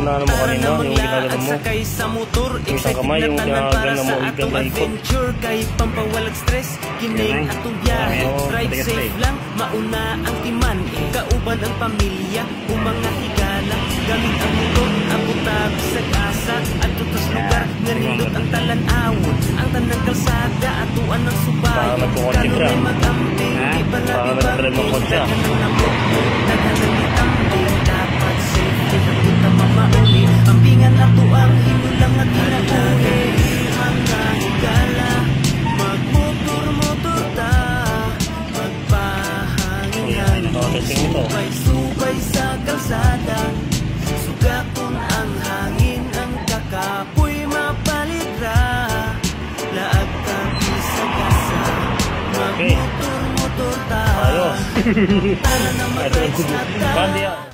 naano mo kanina, yung ginagano mo. Yung isang kamay, yung ginagano mo, ikot. Kay pampawalag stress, kining atong biyahe. Drive safe lang, mauna ang timan. Kauban ang pamilya, mga higala. Gamit ang motor, abutag sa asa. At tutos lugar, nganindot ang talan-awon. Ang tanang kalsada, atuan ng subay. Kalunay mag-amping, di pala bibagin. Naghanang itambing, dapat safe. Kita mamauli, ampingan na to ang inulang at kinakuli. Mga higala, magmotor-motor ta, magpahangin-hangin. Subay-subay sa kalsada, sugaton ang hangin, ang kakapoy mapalitra. Laag ka bisa-gasa, magmotor-motor ta. Tara na mag-rides na ta.